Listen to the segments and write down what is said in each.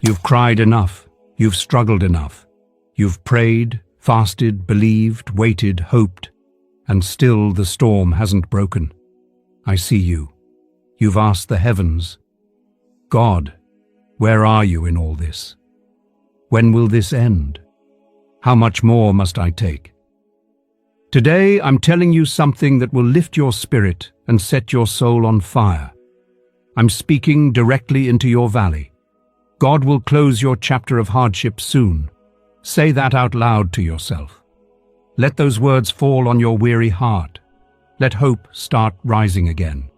You've cried enough. You've struggled enough. You've prayed, fasted, believed, waited, hoped, and still the storm hasn't broken. I see you. You've asked the heavens, God, where are you in all this? When will this end? How much more must I take? Today, I'm telling you something that will lift your spirit and set your soul on fire. I'm speaking directly into your valley. God will close your chapter of hardship soon. Say that out loud to yourself. Let those words fall on your weary heart. Let hope start rising again.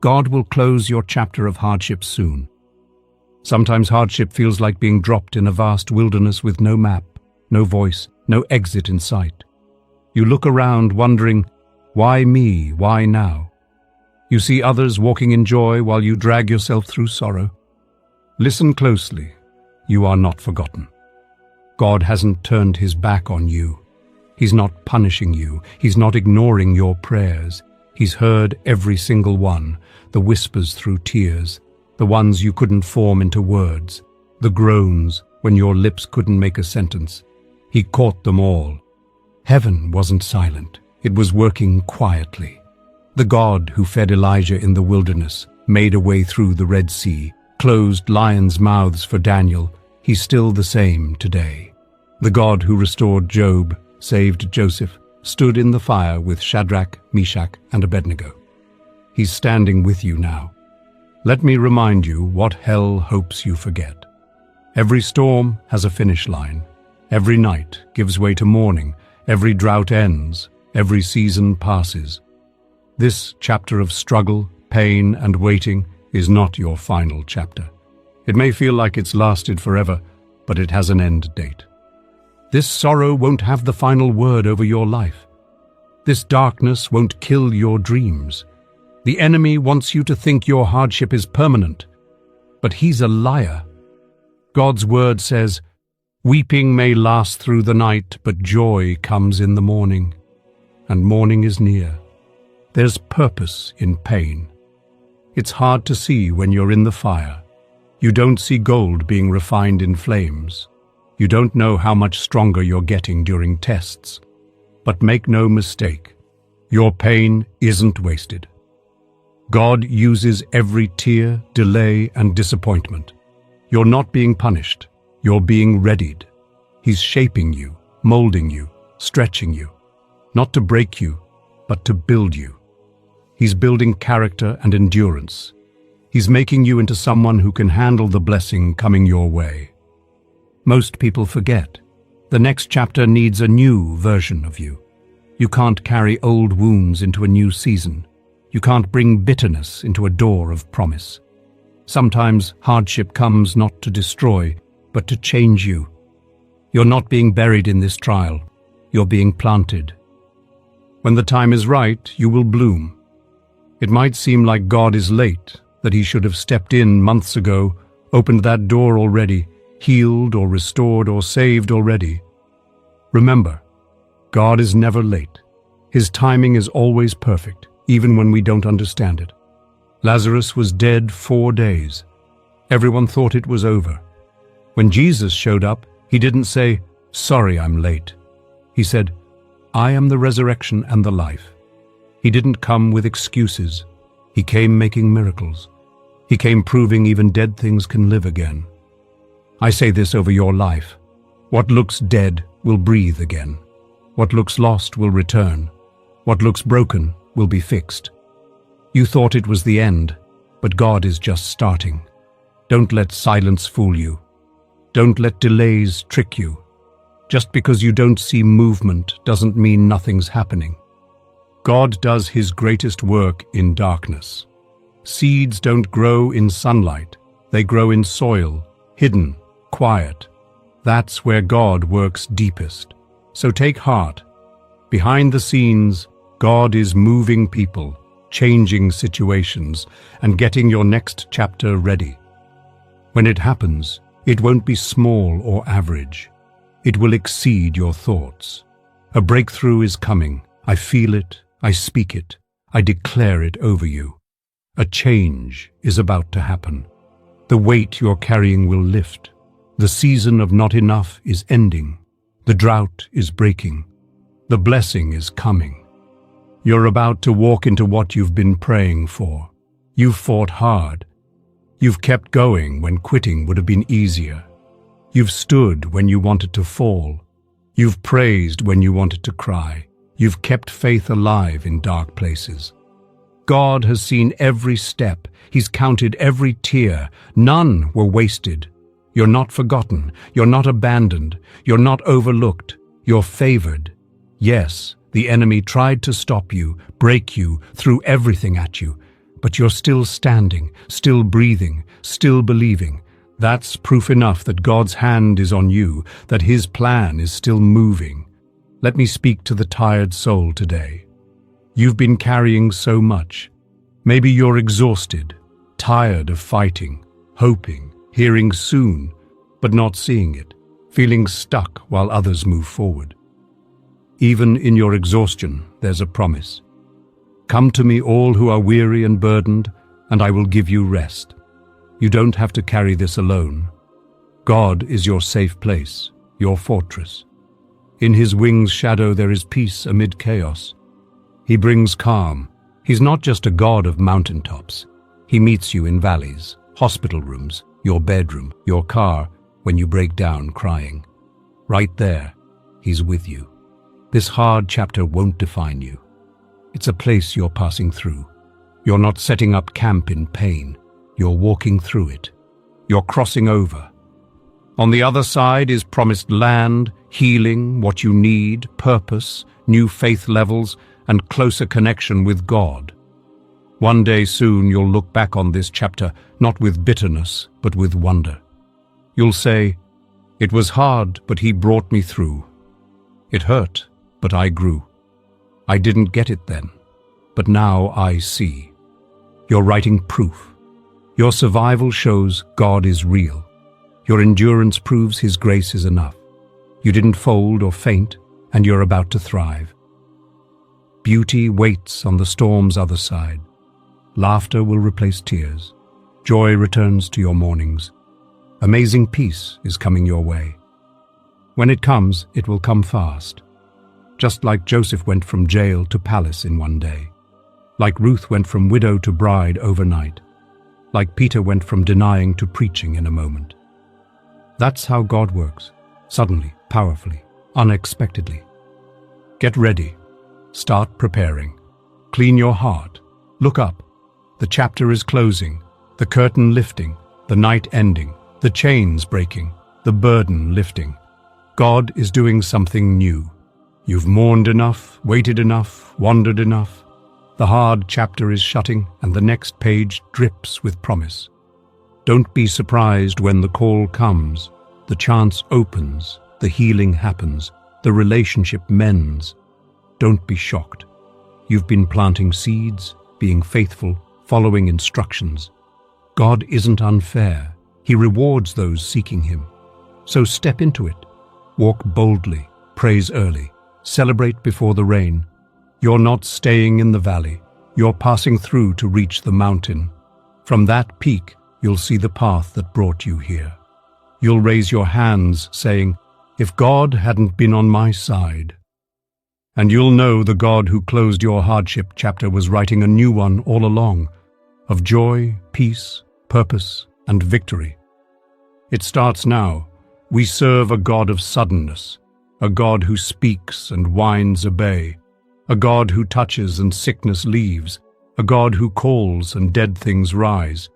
God will close your chapter of hardship soon. Sometimes hardship feels like being dropped in a vast wilderness with no map, no voice, no exit in sight. You look around wondering, why me, why now? You see others walking in joy while you drag yourself through sorrow. Listen closely. You are not forgotten. God hasn't turned his back on you. He's not punishing you. He's not ignoring your prayers. He's heard every single one, the whispers through tears, the ones you couldn't form into words, the groans when your lips couldn't make a sentence. He caught them all. Heaven wasn't silent. It was working quietly. The God who fed Elijah in the wilderness, made a way through the Red Sea, closed lions' mouths for Daniel, he's still the same today. The God who restored Job, saved Joseph, stood in the fire with Shadrach, Meshach, and Abednego. He's standing with you now. Let me remind you what hell hopes you forget. Every storm has a finish line. Every night gives way to morning. Every drought ends. Every season passes. This chapter of struggle, pain, and waiting is not your final chapter. It may feel like it's lasted forever, but it has an end date. This sorrow won't have the final word over your life. This darkness won't kill your dreams. The enemy wants you to think your hardship is permanent, but he's a liar. God's word says, "Weeping may last through the night, but joy comes in the morning." And morning is near. There's purpose in pain. It's hard to see when you're in the fire. You don't see gold being refined in flames. You don't know how much stronger you're getting during tests. But make no mistake, your pain isn't wasted. God uses every tear, delay, and disappointment. You're not being punished. You're being readied. He's shaping you, molding you, stretching you, not to break you, but to build you. He's building character and endurance. He's making you into someone who can handle the blessing coming your way. Most people forget. The next chapter needs a new version of you. You can't carry old wounds into a new season. You can't bring bitterness into a door of promise. Sometimes hardship comes not to destroy, but to change you. You're not being buried in this trial. You're being planted. When the time is right, you will bloom. It might seem like God is late, that he should have stepped in months ago, opened that door already, healed or restored or saved already. Remember, God is never late. His timing is always perfect, even when we don't understand it. Lazarus was dead 4 days. Everyone thought it was over. When Jesus showed up, he didn't say, "Sorry, I'm late." He said, "I am the resurrection and the life." He didn't come with excuses. He came making miracles. He came proving even dead things can live again. I say this over your life. What looks dead will breathe again. What looks lost will return. What looks broken will be fixed. You thought it was the end, but God is just starting. Don't let silence fool you. Don't let delays trick you. Just because you don't see movement doesn't mean nothing's happening. God does his greatest work in darkness. Seeds don't grow in sunlight. They grow in soil, hidden, quiet. That's where God works deepest. So take heart. Behind the scenes, God is moving people, changing situations, and getting your next chapter ready. When it happens, it won't be small or average. It will exceed your thoughts. A breakthrough is coming. I feel it. I speak it. I declare it over you. A change is about to happen. The weight you're carrying will lift. The season of not enough is ending. The drought is breaking. The blessing is coming. You're about to walk into what you've been praying for. You've fought hard. You've kept going when quitting would have been easier. You've stood when you wanted to fall. You've praised when you wanted to cry. You've kept faith alive in dark places. God has seen every step. He's counted every tear. None were wasted. You're not forgotten. You're not abandoned. You're not overlooked. You're favored. Yes, the enemy tried to stop you, break you, threw everything at you, but you're still standing, still breathing, still believing. That's proof enough that God's hand is on you, that His plan is still moving. Let me speak to the tired soul today. You've been carrying so much. Maybe you're exhausted, tired of fighting, hoping, hearing soon, but not seeing it, feeling stuck while others move forward. Even in your exhaustion, there's a promise. Come to me, all who are weary and burdened, and I will give you rest. You don't have to carry this alone. God is your safe place, your fortress. In His wings' shadow there is peace amid chaos. He brings calm. He's not just a God of mountaintops. He meets you in valleys, hospital rooms, your bedroom, your car, when you break down crying. Right there, He's with you. This hard chapter won't define you. It's a place you're passing through. You're not setting up camp in pain. You're walking through it. You're crossing over. On the other side is promised land, healing, what you need, purpose, new faith levels, and closer connection with God. One day soon you'll look back on this chapter not with bitterness, but with wonder. You'll say, "It was hard, but He brought me through. It hurt, but I grew. I didn't get it then, but now I see." You're writing proof. Your survival shows God is real. Your endurance proves His grace is enough. You didn't fold or faint, and you're about to thrive. Beauty waits on the storm's other side. Laughter will replace tears. Joy returns to your mornings. Amazing peace is coming your way. When it comes, it will come fast. Just like Joseph went from jail to palace in one day. Like Ruth went from widow to bride overnight. Like Peter went from denying to preaching in a moment. That's how God works. Suddenly, powerfully, unexpectedly. Get ready. Start preparing. Clean your heart. Look up. The chapter is closing. The curtain lifting. The night ending. The chains breaking. The burden lifting. God is doing something new. You've mourned enough, waited enough, wandered enough. The hard chapter is shutting, and the next page drips with promise. Don't be surprised when the call comes. The chance opens, the healing happens, the relationship mends. Don't be shocked. You've been planting seeds, being faithful, following instructions. God isn't unfair. He rewards those seeking Him. So step into it. Walk boldly, praise early, celebrate before the rain. You're not staying in the valley. You're passing through to reach the mountain. From that peak, you'll see the path that brought you here. You'll raise your hands saying, "If God hadn't been on my side." And you'll know the God who closed your hardship chapter was writing a new one all along, of joy, peace, purpose, and victory. It starts now. We serve a God of suddenness, a God who speaks and winds obey, a God who touches and sickness leaves, a God who calls and dead things rise.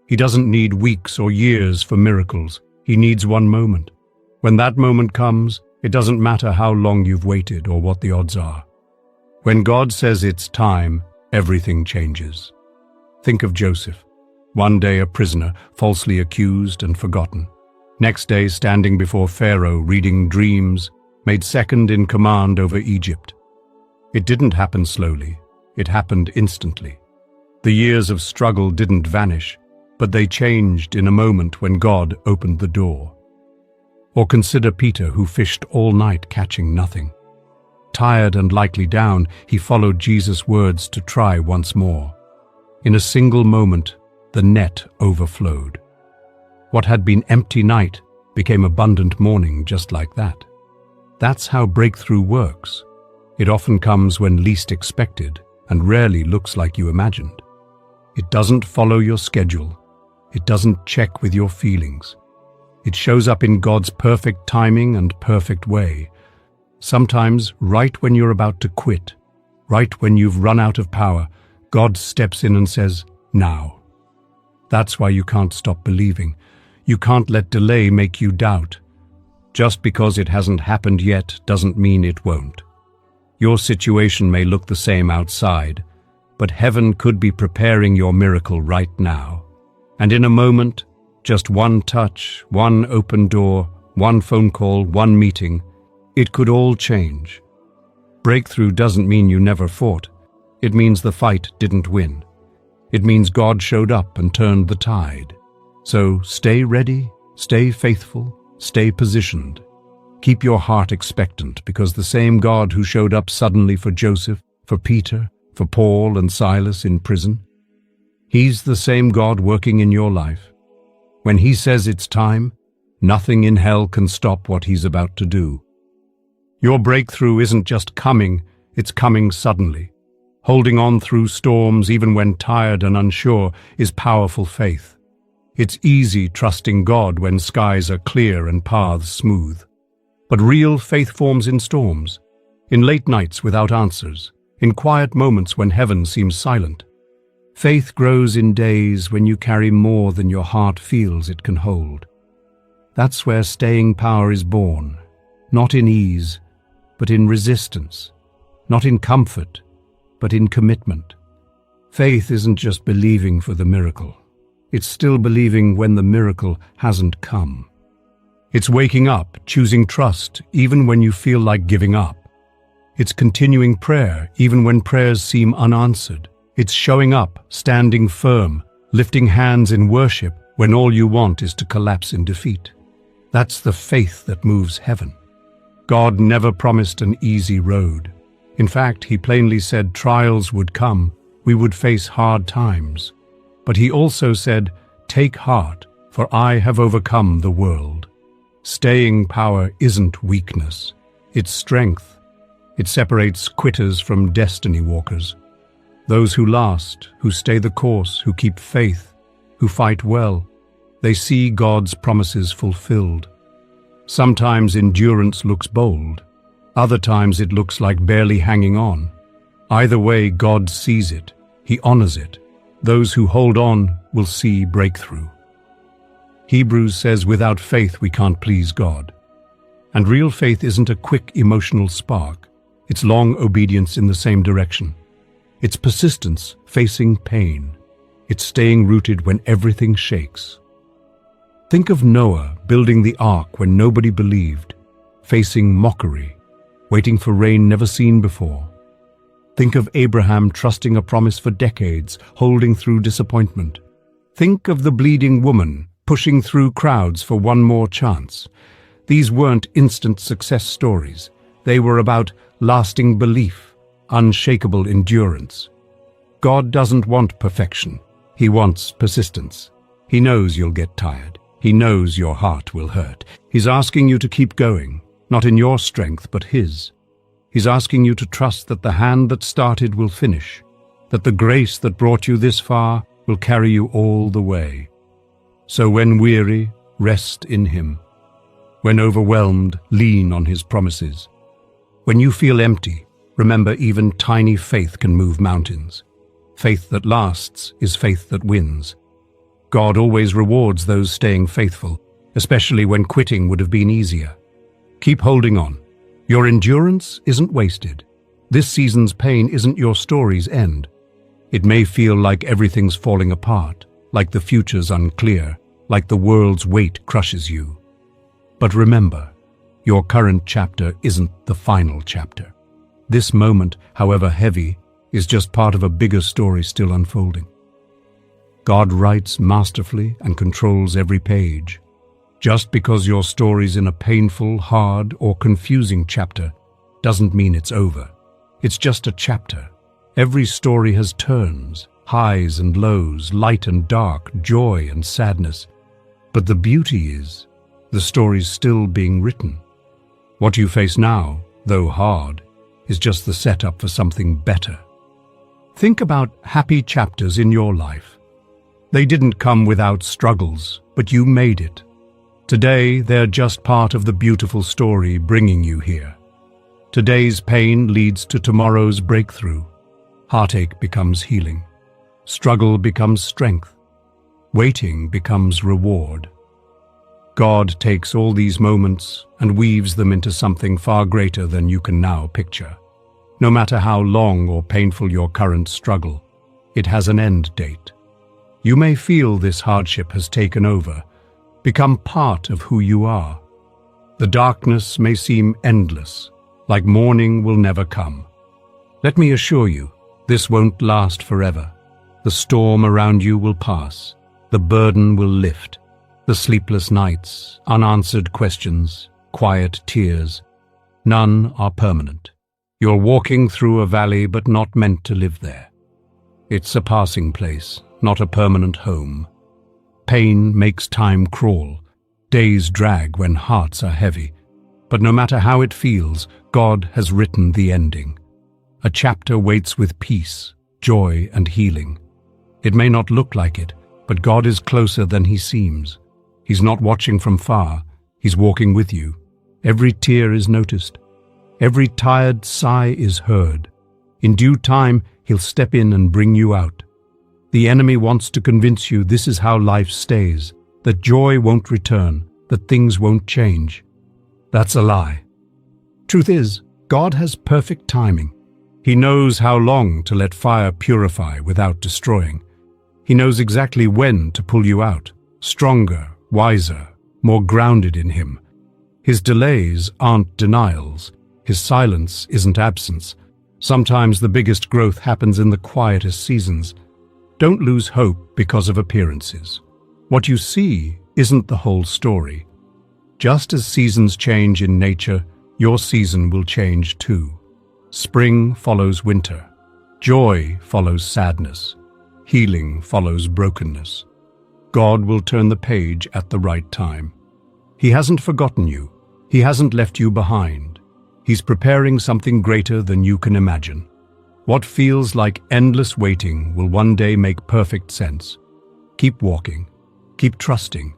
He doesn't need weeks or years for miracles. He needs one moment. When that moment comes, it doesn't matter how long you've waited or what the odds are. When God says it's time, everything changes. Think of Joseph. One day a prisoner, falsely accused and forgotten. Next day standing before Pharaoh, reading dreams, made second in command over Egypt. It didn't happen slowly. It happened instantly. The years of struggle didn't vanish, but they changed in a moment when God opened the door. Or consider Peter, who fished all night catching nothing. Tired and likely down, he followed Jesus' words to try once more. In a single moment, the net overflowed. What had been empty night became abundant morning just like that. That's how breakthrough works. It often comes when least expected and rarely looks like you imagined. It doesn't follow your schedule. It doesn't check with your feelings. It shows up in God's perfect timing and perfect way. Sometimes, right when you're about to quit, right when you've run out of power, God steps in and says, "Now." That's why you can't stop believing. You can't let delay make you doubt. Just because it hasn't happened yet doesn't mean it won't. Your situation may look the same outside, but heaven could be preparing your miracle right now. And in a moment, just one touch, one open door, one phone call, one meeting, it could all change. Breakthrough doesn't mean you never fought. It means the fight didn't win. It means God showed up and turned the tide. So stay ready, stay faithful, stay positioned. Keep your heart expectant, because the same God who showed up suddenly for Joseph, for Peter, for Paul and Silas in prison, He's the same God working in your life. When He says it's time, nothing in hell can stop what He's about to do. Your breakthrough isn't just coming, it's coming suddenly. Holding on through storms, even when tired and unsure, is powerful faith. It's easy trusting God when skies are clear and paths smooth. But real faith forms in storms, in late nights without answers, in quiet moments when heaven seems silent. Faith grows in days when you carry more than your heart feels it can hold. That's where staying power is born, not in ease, but in resistance, not in comfort, but in commitment. Faith isn't just believing for the miracle. It's still believing when the miracle hasn't come. It's waking up, choosing trust, even when you feel like giving up. It's continuing prayer, even when prayers seem unanswered. It's showing up, standing firm, lifting hands in worship when all you want is to collapse in defeat. That's the faith that moves heaven. God never promised an easy road. In fact, He plainly said trials would come, we would face hard times. But He also said, "Take heart, for I have overcome the world." Staying power isn't weakness, it's strength. It separates quitters from destiny walkers. Those who last, who stay the course, who keep faith, who fight well, they see God's promises fulfilled. Sometimes endurance looks bold. Other times it looks like barely hanging on. Either way, God sees it. He honors it. Those who hold on will see breakthrough. Hebrews says without faith we can't please God. And real faith isn't a quick emotional spark. It's long obedience in the same direction. It's persistence facing pain. It's staying rooted when everything shakes. Think of Noah building the ark when nobody believed, facing mockery, waiting for rain never seen before. Think of Abraham trusting a promise for decades, holding through disappointment. Think of the bleeding woman pushing through crowds for one more chance. These weren't instant success stories. They were about lasting belief, unshakable endurance. God doesn't want perfection. He wants persistence. He knows you'll get tired. He knows your heart will hurt. He's asking you to keep going, not in your strength, but His. He's asking you to trust that the hand that started will finish, that the grace that brought you this far will carry you all the way. So when weary, rest in Him. When overwhelmed, lean on His promises. When you feel empty, remember even tiny faith can move mountains. Faith that lasts is faith that wins. God always rewards those staying faithful, especially when quitting would have been easier. Keep holding on. Your endurance isn't wasted. This season's pain isn't your story's end. It may feel like everything's falling apart, like the future's unclear, like the world's weight crushes you. But remember, your current chapter isn't the final chapter. This moment, however heavy, is just part of a bigger story still unfolding. God writes masterfully and controls every page. Just because your story's in a painful, hard, or confusing chapter doesn't mean it's over. It's just a chapter. Every story has turns, highs and lows, light and dark, joy and sadness. But the beauty is, The story's still being written. What you face now, though hard, is just the setup for something better. Think about happy chapters in your life. They didn't come without struggles, but you made it. Today, they're just part of the beautiful story bringing you here. Today's pain leads to tomorrow's breakthrough. Heartache becomes healing. Struggle becomes strength. Waiting becomes reward. God takes all these moments and weaves them into something far greater than you can now picture. No matter how long or painful your current struggle, it has an end date. You may feel this hardship has taken over, become part of who you are. The darkness may seem endless, like morning will never come. Let me assure you, this won't last forever. The storm around you will pass. The burden will lift. The sleepless nights, unanswered questions, quiet tears, none are permanent. You're walking through a valley but not meant to live there. It's a passing place, not a permanent home. Pain makes time crawl. Days drag when hearts are heavy. But no matter how it feels, God has written the ending. A chapter waits with peace, joy, and healing. It may not look like it, but God is closer than he seems. He's not watching from far. He's walking with you. Every tear is noticed. Every tired sigh is heard. In due time, he'll step in and bring you out. The enemy wants to convince you this is how life stays, that joy won't return, that things won't change. That's a lie. Truth is, God has perfect timing. He knows how long to let fire purify without destroying. He knows exactly when to pull you out, stronger, wiser, more grounded in him. His delays aren't denials. His silence isn't absence. Sometimes the biggest growth happens in the quietest seasons. Don't lose hope because of appearances. What you see isn't the whole story. Just as seasons change in nature, your season will change too. Spring follows winter. Joy follows sadness. Healing follows brokenness. God will turn the page at the right time. He hasn't forgotten you. He hasn't left you behind. He's preparing something greater than you can imagine. What feels like endless waiting will one day make perfect sense. Keep walking. Keep trusting.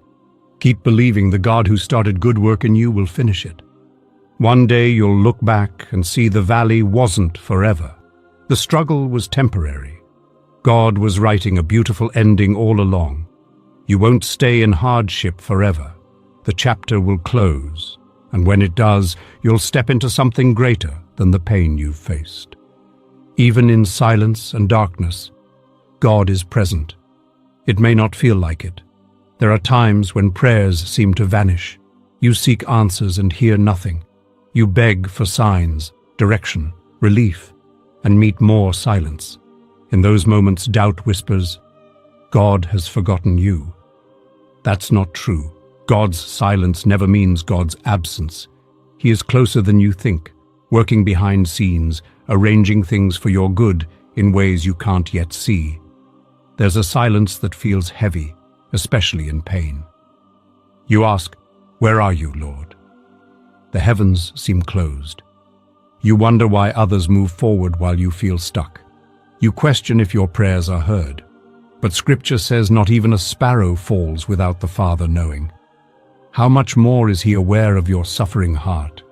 Keep believing the God who started good work in you will finish it. One day you'll look back and see the valley wasn't forever. The struggle was temporary. God was writing a beautiful ending all along. You won't stay in hardship forever. The chapter will close, and when it does, you'll step into something greater than the pain you've faced. Even in silence and darkness, God is present. It may not feel like it. There are times when prayers seem to vanish. You seek answers and hear nothing. You beg for signs, direction, relief, and meet more silence. In those moments, doubt whispers, God has forgotten you. That's not true. God's silence never means God's absence. He is closer than you think, working behind scenes, arranging things for your good in ways you can't yet see. There's a silence that feels heavy, especially in pain. You ask, "Where are you, Lord?" The heavens seem closed. You wonder why others move forward while you feel stuck. You question if your prayers are heard. But Scripture says not even a sparrow falls without the Father knowing. How much more is He aware of your suffering heart?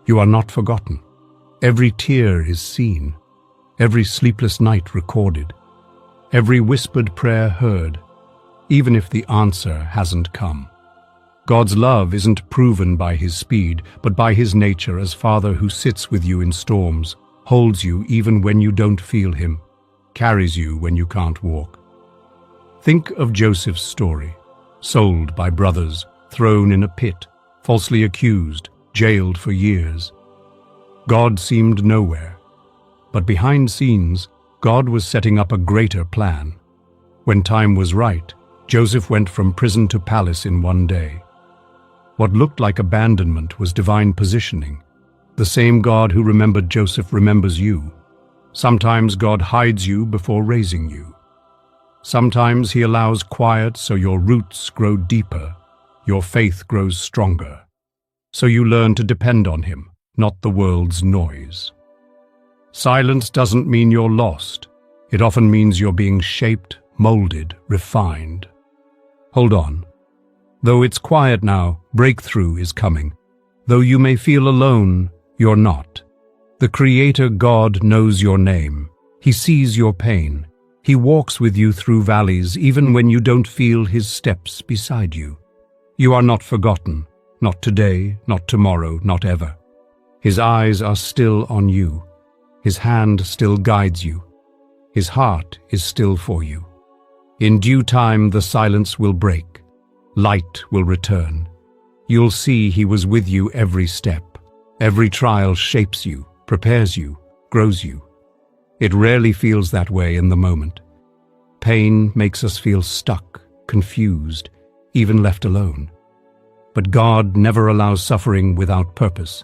You are not forgotten. Every tear is seen, every sleepless night recorded, every whispered prayer heard, even if the answer hasn't come. God's love isn't proven by His speed, but by His nature as Father who sits with you in storms, holds you even when you don't feel Him, carries you when you can't walk. Think of Joseph's story, sold by brothers, thrown in a pit, falsely accused, jailed for years. God seemed nowhere, but behind scenes, God was setting up a greater plan. When time was right, Joseph went from prison to palace in one day. What looked like abandonment was divine positioning. The same God who remembered Joseph remembers you. Sometimes God hides you before raising you. Sometimes He allows quiet so your roots grow deeper. Your faith grows stronger. So you learn to depend on him, not the world's noise. Silence doesn't mean you're lost. It often means you're being shaped, molded, refined. Hold on. Though it's quiet now, breakthrough is coming. Though you may feel alone, you're not. The Creator God knows your name. He sees your pain. He walks with you through valleys even when you don't feel his steps beside you. You are not forgotten. Not today, not tomorrow, not ever. His eyes are still on you. His hand still guides you. His heart is still for you. In due time, the silence will break. Light will return. You'll see he was with you every step. Every trial shapes you, prepares you, grows you. It rarely feels that way in the moment. Pain makes us feel stuck, confused, even left alone. But God never allows suffering without purpose.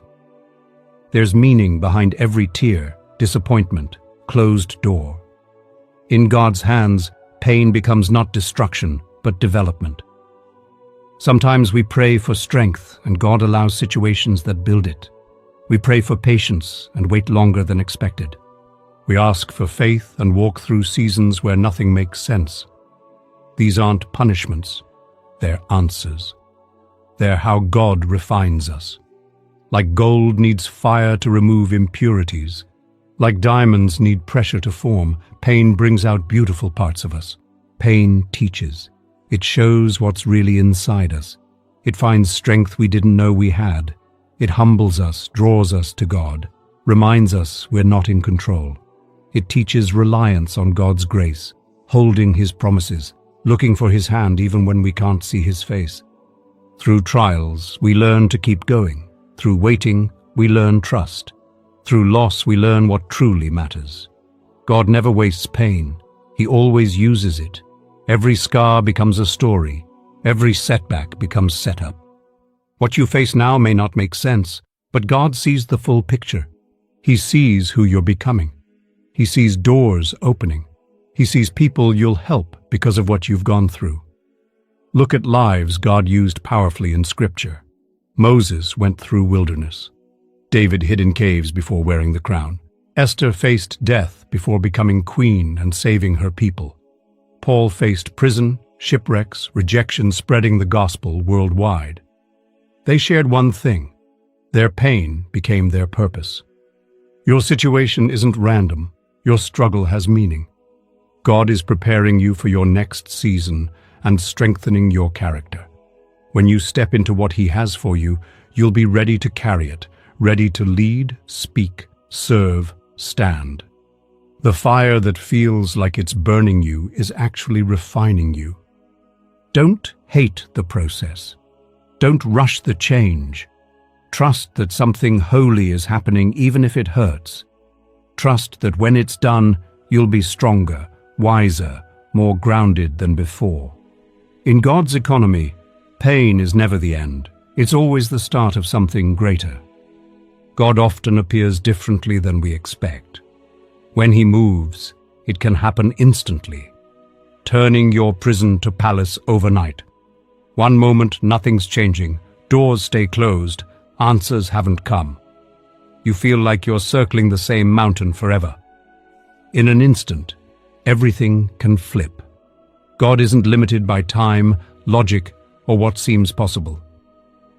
There's meaning behind every tear, disappointment, closed door. In God's hands, pain becomes not destruction, but development. Sometimes we pray for strength, and God allows situations that build it. We pray for patience and wait longer than expected. We ask for faith and walk through seasons where nothing makes sense. These aren't punishments, they're answers. They're how God refines us. Like gold needs fire to remove impurities. Like diamonds need pressure to form, pain brings out beautiful parts of us. Pain teaches. It shows what's really inside us. It finds strength we didn't know we had. It humbles us, draws us to God, reminds us we're not in control. It teaches reliance on God's grace, holding his promises, looking for his hand even when we can't see his face. Through trials, we learn to keep going. Through waiting, we learn trust. Through loss, we learn what truly matters. God never wastes pain. He always uses it. Every scar becomes a story. Every setback becomes setup. What you face now may not make sense, but God sees the full picture. He sees who you're becoming. He sees doors opening. He sees people you'll help because of what you've gone through. Look at lives God used powerfully in Scripture. Moses went through wilderness. David hid in caves before wearing the crown. Esther faced death before becoming queen and saving her people. Paul faced prison, shipwrecks, rejection, spreading the gospel worldwide. They shared one thing. Their pain became their purpose. Your situation isn't random. Your struggle has meaning. God is preparing you for your next season and strengthening your character. When you step into what he has for you, you'll be ready to carry it, ready to lead, speak, serve, stand. The fire that feels like it's burning you is actually refining you. Don't hate the process. Don't rush the change. Trust that something holy is happening even if it hurts. Trust that when it's done, you'll be stronger, wiser, more grounded than before. In God's economy, pain is never the end. It's always the start of something greater. God often appears differently than we expect. When he moves, it can happen instantly, turning your prison to palace overnight. One moment, nothing's changing. Doors stay closed. Answers haven't come. You feel like you're circling the same mountain forever. In an instant, everything can flip. God isn't limited by time, logic, or what seems possible.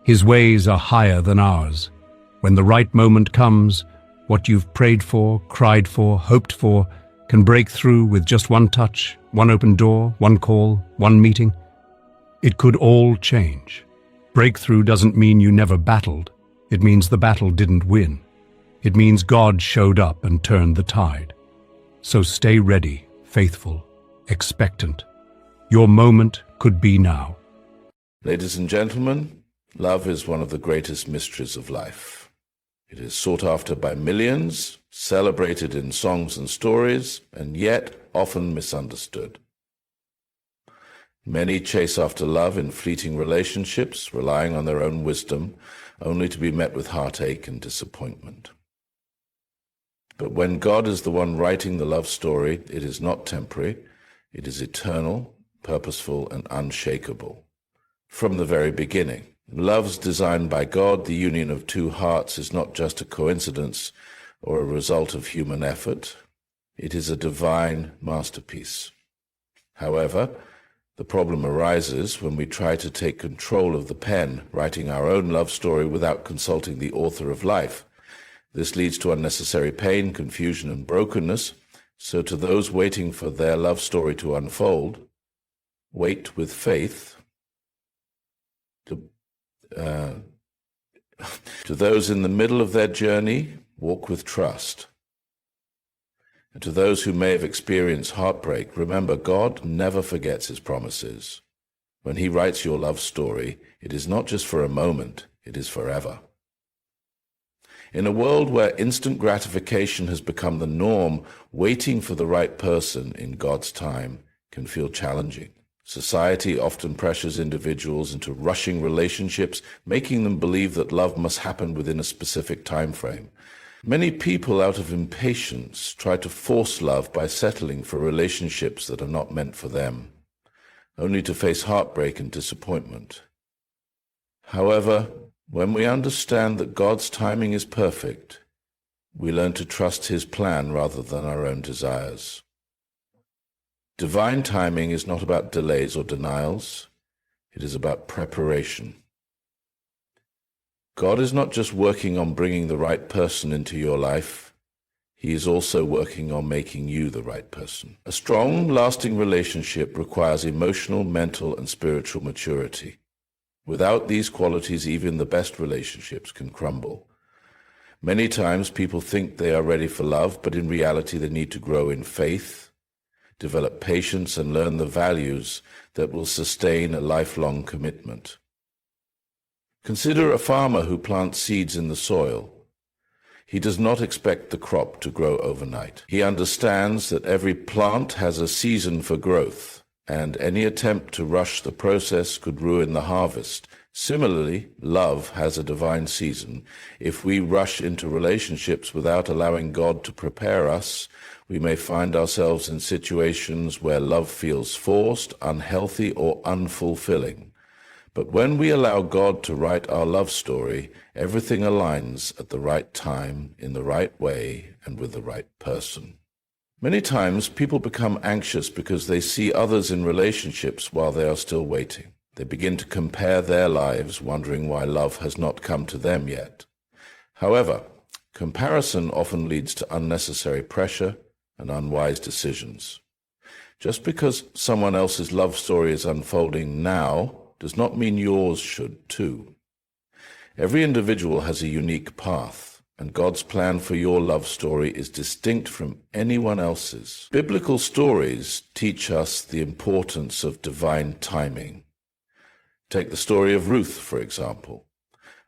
His ways are higher than ours. When the right moment comes, what you've prayed for, cried for, hoped for, can break through with just one touch, one open door, one call, one meeting. It could all change. Breakthrough doesn't mean you never battled. It means the battle didn't win. It means God showed up and turned the tide. So stay ready, faithful, expectant. Your moment could be now. Ladies and gentlemen, love is one of the greatest mysteries of life. It is sought after by millions, celebrated in songs and stories, and yet often misunderstood. Many chase after love in fleeting relationships, relying on their own wisdom, only to be met with heartache and disappointment. But when God is the one writing the love story, it is not temporary, it is eternal, purposeful, and unshakable. from the very beginning. Love's designed by God. The union of two hearts is not just a coincidence or a result of human effort. It is a divine masterpiece. However, the problem arises when we try to take control of the pen, writing our own love story without consulting the author of life. This leads to unnecessary pain, confusion, and brokenness. So to those waiting for their love story to unfold, wait with faith. To those in the middle of their journey, walk with trust. And to those who may have experienced heartbreak, remember, God never forgets his promises. When he writes your love story, it is not just for a moment, it is forever. In a world where instant gratification has become the norm, waiting for the right person in God's time can feel challenging. Society often pressures individuals into rushing relationships, making them believe that love must happen within a specific time frame. Many people, out of impatience, try to force love by settling for relationships that are not meant for them, only to face heartbreak and disappointment. However, when we understand that God's timing is perfect, we learn to trust his plan rather than our own desires. Divine timing is not about delays or denials. It is about preparation. God is not just working on bringing the right person into your life. He is also working on making you the right person. A strong, lasting relationship requires emotional, mental, and spiritual maturity. Without these qualities, even the best relationships can crumble. Many times people think they are ready for love, but in reality they need to grow in faith, develop patience, and learn the values that will sustain a lifelong commitment. Consider a farmer who plants seeds in the soil. He does not expect the crop to grow overnight. He understands that every plant has a season for growth, and any attempt to rush the process could ruin the harvest. Similarly, love has a divine season. If we rush into relationships without allowing God to prepare us, we may find ourselves in situations where love feels forced, unhealthy, or unfulfilling. But when we allow God to write our love story, everything aligns at the right time, in the right way, and with the right person. Many times, people become anxious because they see others in relationships while they are still waiting. They begin to compare their lives, wondering why love has not come to them yet. However, comparison often leads to unnecessary pressure and unwise decisions. Just because someone else's love story is unfolding now does not mean yours should too. Every individual has a unique path, and God's plan for your love story is distinct from anyone else's. Biblical stories teach us the importance of divine timing. Take the story of Ruth, for example.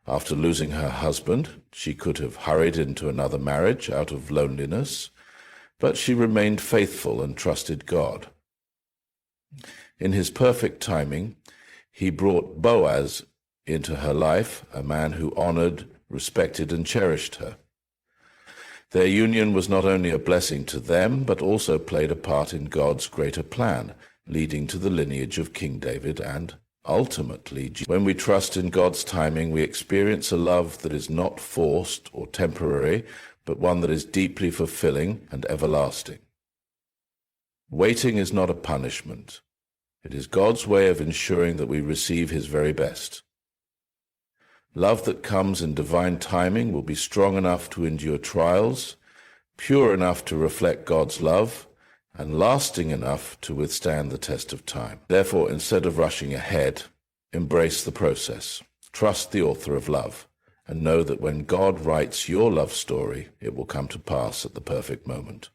After losing her husband, she could have hurried into another marriage out of loneliness, but she remained faithful and trusted God. In his perfect timing, he brought Boaz into her life, a man who honored, respected, and cherished her. Their union was not only a blessing to them, but also played a part in God's greater plan, leading to the lineage of King David and, ultimately, when we trust in God's timing, we experience a love that is not forced or temporary, but one that is deeply fulfilling and everlasting. Waiting is not a punishment. It is God's way of ensuring that we receive his very best. Love that comes in divine timing will be strong enough to endure trials, pure enough to reflect God's love, and lasting enough to withstand the test of time. Therefore, instead of rushing ahead, embrace the process. Trust the author of love, and know that when God writes your love story, it will come to pass at the perfect moment.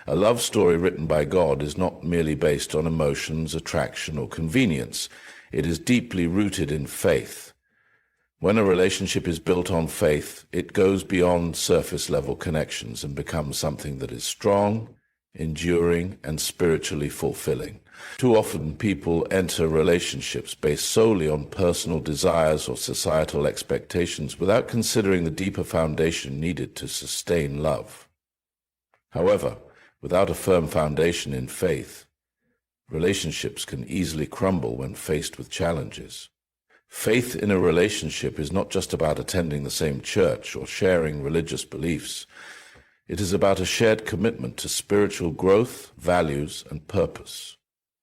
A love story written by God is not merely based on emotions, attraction, or convenience. It is deeply rooted in faith. When a relationship is built on faith, it goes beyond surface-level connections and becomes something that is strong, enduring, and spiritually fulfilling. Too often, people enter relationships based solely on personal desires or societal expectations without considering the deeper foundation needed to sustain love. However, without a firm foundation in faith, Relationships can easily crumble when faced with challenges. Faith in a relationship is not just about attending the same church or sharing religious beliefs. It is about a shared commitment to spiritual growth, values, and purpose.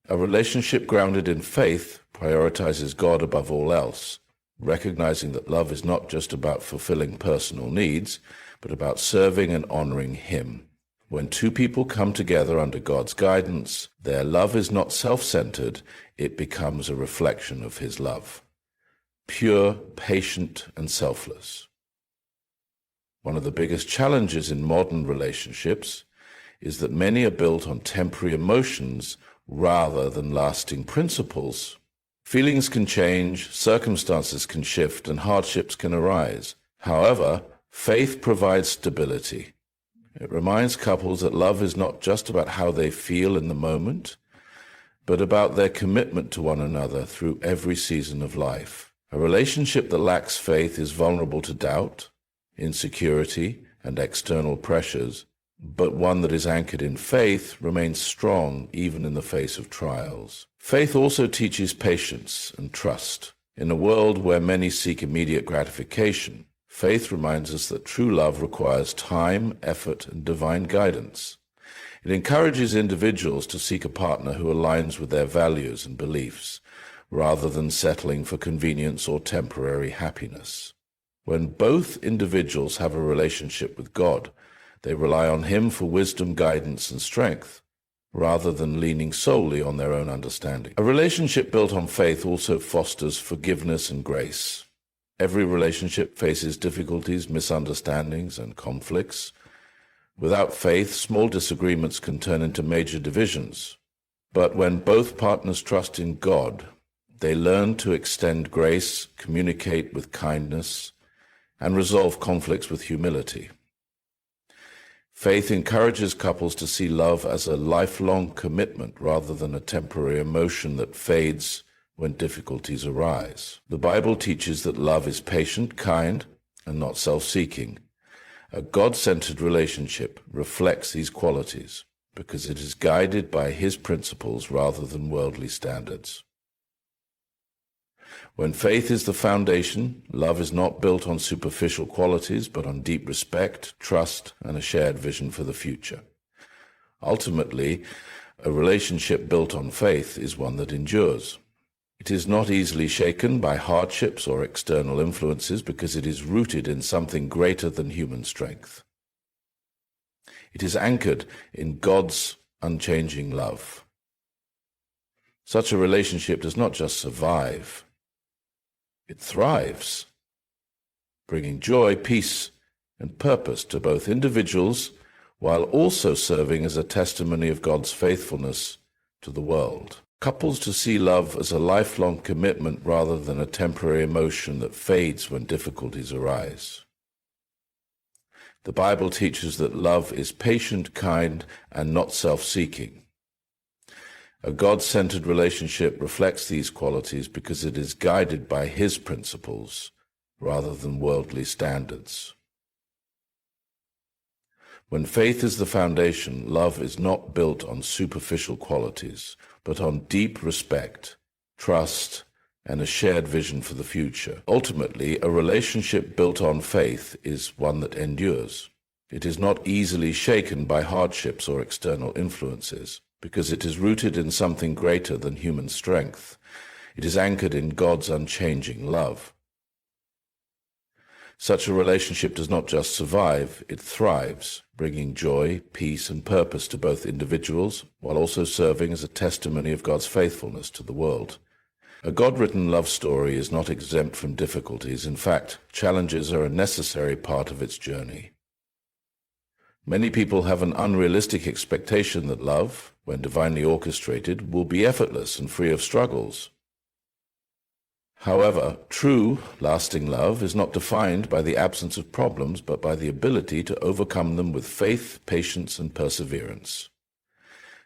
A relationship grounded in faith prioritizes God above all else, recognizing that love is not just about fulfilling personal needs, but about serving and honoring Him. When two people come together under God's guidance, their love is not self-centered, it becomes a reflection of His love. Pure, patient, and selfless. One of the biggest challenges in modern relationships is that many are built on temporary emotions rather than lasting principles. Feelings can change, circumstances can shift, and hardships can arise. However, faith provides stability. It reminds couples that love is not just about how they feel in the moment, but about their commitment to one another through every season of life. A relationship that lacks faith is vulnerable to doubt, insecurity, and external pressures, but one that is anchored in faith remains strong even in the face of trials. Faith also teaches patience and trust. In a world where many seek immediate gratification, faith reminds us that true love requires time, effort, and divine guidance. It encourages individuals to seek a partner who aligns with their values and beliefs, rather than settling for convenience or temporary happiness. When both individuals have a relationship with God, they rely on Him for wisdom, guidance, and strength, rather than leaning solely on their own understanding. A relationship built on faith also fosters forgiveness and grace. Every relationship faces difficulties, misunderstandings, and conflicts. Without faith, small disagreements can turn into major divisions. But when both partners trust in God, they learn to extend grace, communicate with kindness, and resolve conflicts with humility. Faith encourages couples to see love as a lifelong commitment rather than a temporary emotion that fades when difficulties arise. The Bible teaches that love is patient, kind, and not self-seeking. A God-centered relationship reflects these qualities because it is guided by His principles rather than worldly standards. When faith is the foundation, love is not built on superficial qualities, but on deep respect, trust, and a shared vision for the future. Ultimately, a relationship built on faith is one that endures. It is not easily shaken by hardships or external influences because it is rooted in something greater than human strength. It is anchored in God's unchanging love. Such a relationship does not just survive, it thrives, bringing joy, peace, and purpose to both individuals while also serving as a testimony of God's faithfulness to the world. Couples to see love as a lifelong commitment rather than a temporary emotion that fades when difficulties arise. The Bible teaches that love is patient, kind, and not self-seeking. A God-centered relationship reflects these qualities because it is guided by His principles rather than worldly standards. When faith is the foundation, love is not built on superficial qualities, but on deep respect, trust, and a shared vision for the future. Ultimately, a relationship built on faith is one that endures. It is not easily shaken by hardships or external influences, because it is rooted in something greater than human strength. It is anchored in God's unchanging love. Such a relationship does not just survive, it thrives, bringing joy, peace, and purpose to both individuals, while also serving as a testimony of God's faithfulness to the world. A God-written love story is not exempt from difficulties. In fact, challenges are a necessary part of its journey. Many people have an unrealistic expectation that love, when divinely orchestrated, will be effortless and free of struggles. However, true, lasting love is not defined by the absence of problems, but by the ability to overcome them with faith, patience, and perseverance.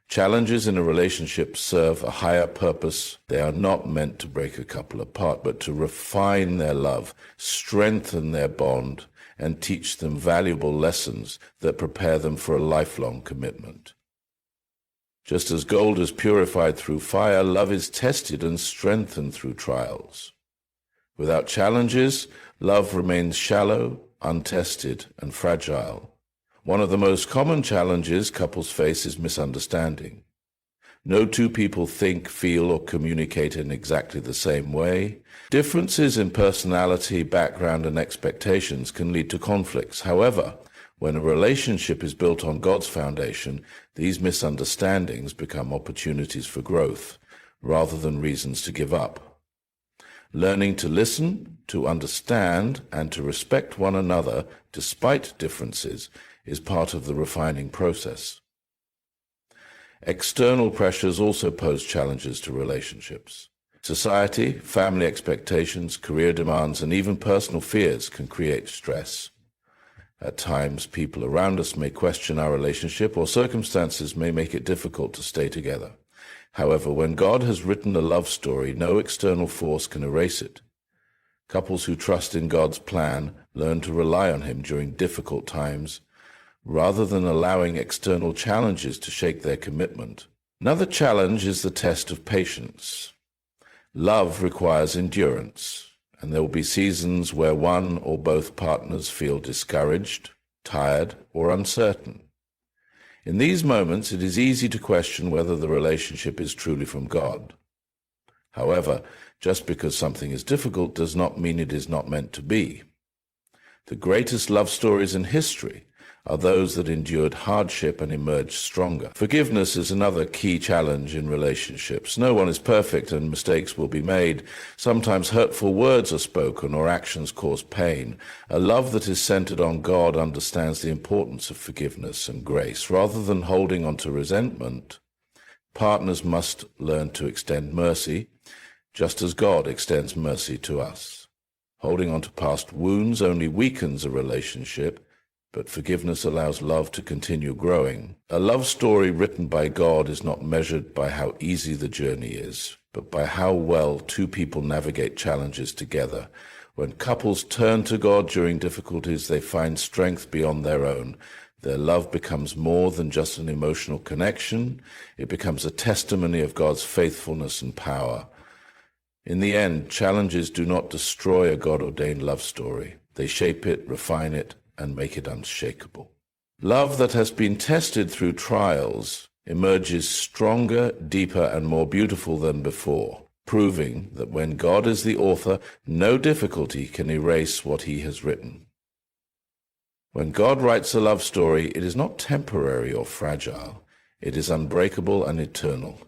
Challenges in a relationship serve a higher purpose. They are not meant to break a couple apart, but to refine their love, strengthen their bond, and teach them valuable lessons that prepare them for a lifelong commitment. Just as gold is purified through fire, love is tested and strengthened through trials. Without challenges, love remains shallow, untested, and fragile. One of the most common challenges couples face is misunderstanding. No two people think, feel, or communicate in exactly the same way. Differences in personality, background, and expectations can lead to conflicts. However, when a relationship is built on God's foundation, these misunderstandings become opportunities for growth, rather than reasons to give up. Learning to listen, to understand, and to respect one another despite differences is part of the refining process. External pressures also pose challenges to relationships. Society, family expectations, career demands, and even personal fears can create stress. At times, people around us may question our relationship, or circumstances may make it difficult to stay together. However, when God has written a love story, no external force can erase it. Couples who trust in God's plan learn to rely on Him during difficult times, rather than allowing external challenges to shake their commitment. Another challenge is the test of patience. Love requires endurance, and there will be seasons where one or both partners feel discouraged, tired, or uncertain. In these moments, it is easy to question whether the relationship is truly from God. However, just because something is difficult does not mean it is not meant to be. The greatest love stories in history are those that endured hardship and emerged stronger. Forgiveness is another key challenge in relationships. No one is perfect and mistakes will be made. Sometimes hurtful words are spoken or actions cause pain. A love that is centered on God understands the importance of forgiveness and grace. Rather than holding on to resentment, partners must learn to extend mercy, just as God extends mercy to us. Holding on to past wounds only weakens a relationship, but forgiveness allows love to continue growing. A love story written by God is not measured by how easy the journey is, but by how well two people navigate challenges together. When couples turn to God during difficulties, they find strength beyond their own. Their love becomes more than just an emotional connection. It becomes a testimony of God's faithfulness and power. In the end, challenges do not destroy a God-ordained love story. They shape it, refine it, and make it unshakable. Love that has been tested through trials emerges stronger, deeper, and more beautiful than before, proving that when God is the author, no difficulty can erase what He has written. When God writes a love story, it is not temporary or fragile. It is unbreakable and eternal.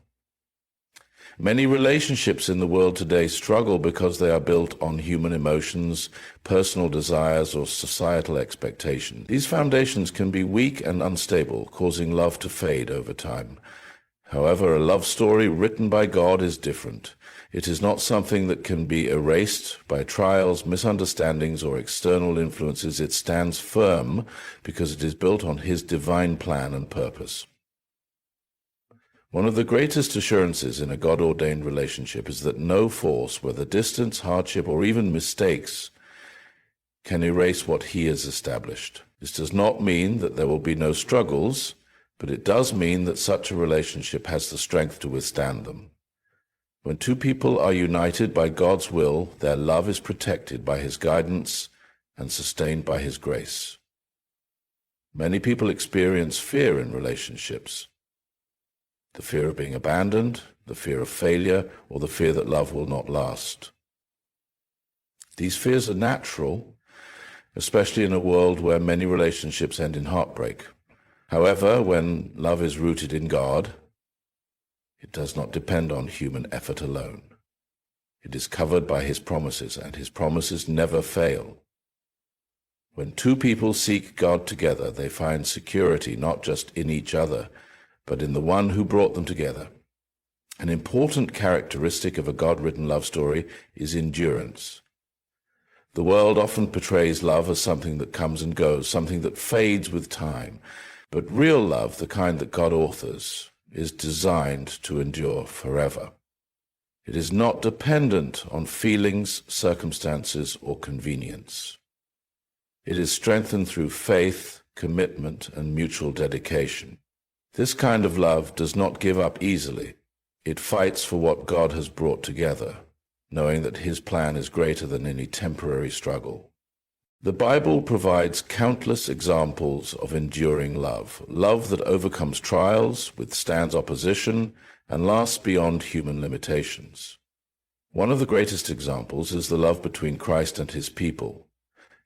Many relationships in the world today struggle because they are built on human emotions, personal desires, or societal expectations. These foundations can be weak and unstable, causing love to fade over time. However, a love story written by God is different. It is not something that can be erased by trials, misunderstandings, or external influences. It stands firm because it is built on His divine plan and purpose. One of the greatest assurances in a God-ordained relationship is that no force, whether distance, hardship, or even mistakes, can erase what He has established. This does not mean that there will be no struggles, but it does mean that such a relationship has the strength to withstand them. When two people are united by God's will, their love is protected by His guidance and sustained by His grace. Many people experience fear in relationships. The fear of being abandoned, the fear of failure, or the fear that love will not last. These fears are natural, especially in a world where many relationships end in heartbreak. However, when love is rooted in God, it does not depend on human effort alone. It is covered by His promises, and His promises never fail. When two people seek God together, they find security not just in each other, but in the one who brought them together. An important characteristic of a God-written love story is endurance. The world often portrays love as something that comes and goes, something that fades with time. But real love, the kind that God authors, is designed to endure forever. It is not dependent on feelings, circumstances, or convenience. It is strengthened through faith, commitment, and mutual dedication. This kind of love does not give up easily. It fights for what God has brought together, knowing that His plan is greater than any temporary struggle. The Bible provides countless examples of enduring love, love that overcomes trials, withstands opposition, and lasts beyond human limitations. One of the greatest examples is the love between Christ and His people.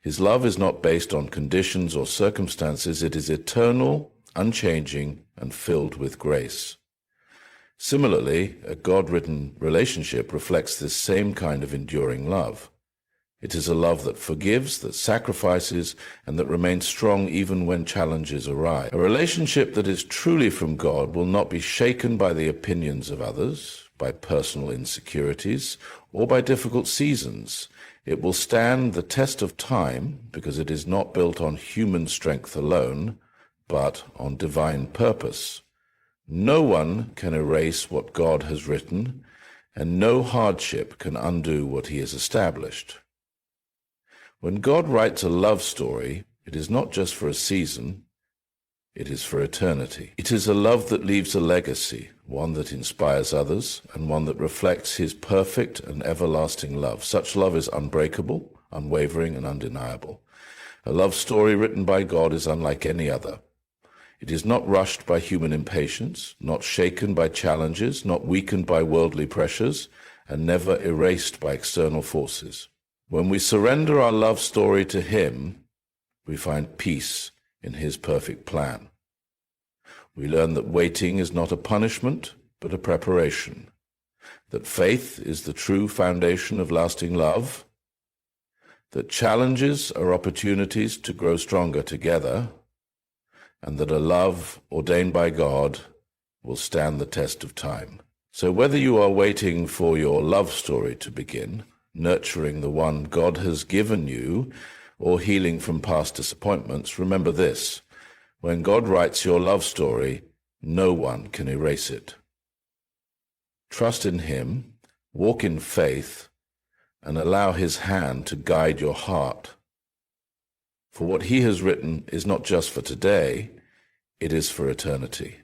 His love is not based on conditions or circumstances. It is eternal, unchanging, and filled with grace. Similarly, a God-written relationship reflects this same kind of enduring love. It is a love that forgives, that sacrifices, and that remains strong even when challenges arise. A relationship that is truly from God will not be shaken by the opinions of others, by personal insecurities, or by difficult seasons. It will stand the test of time because it is not built on human strength alone, but on divine purpose. No one can erase what God has written, and no hardship can undo what He has established. When God writes a love story, it is not just for a season, it is for eternity. It is a love that leaves a legacy, one that inspires others, and one that reflects His perfect and everlasting love. Such love is unbreakable, unwavering, and undeniable. A love story written by God is unlike any other. It is not rushed by human impatience, not shaken by challenges, not weakened by worldly pressures, and never erased by external forces. When we surrender our love story to Him, we find peace in His perfect plan. We learn that waiting is not a punishment, but a preparation, that faith is the true foundation of lasting love, that challenges are opportunities to grow stronger together, and that a love ordained by God will stand the test of time. So whether you are waiting for your love story to begin, nurturing the one God has given you, or healing from past disappointments, remember this: when God writes your love story, no one can erase it. Trust in Him, walk in faith, and allow His hand to guide your heart. For what He has written is not just for today, it is for eternity.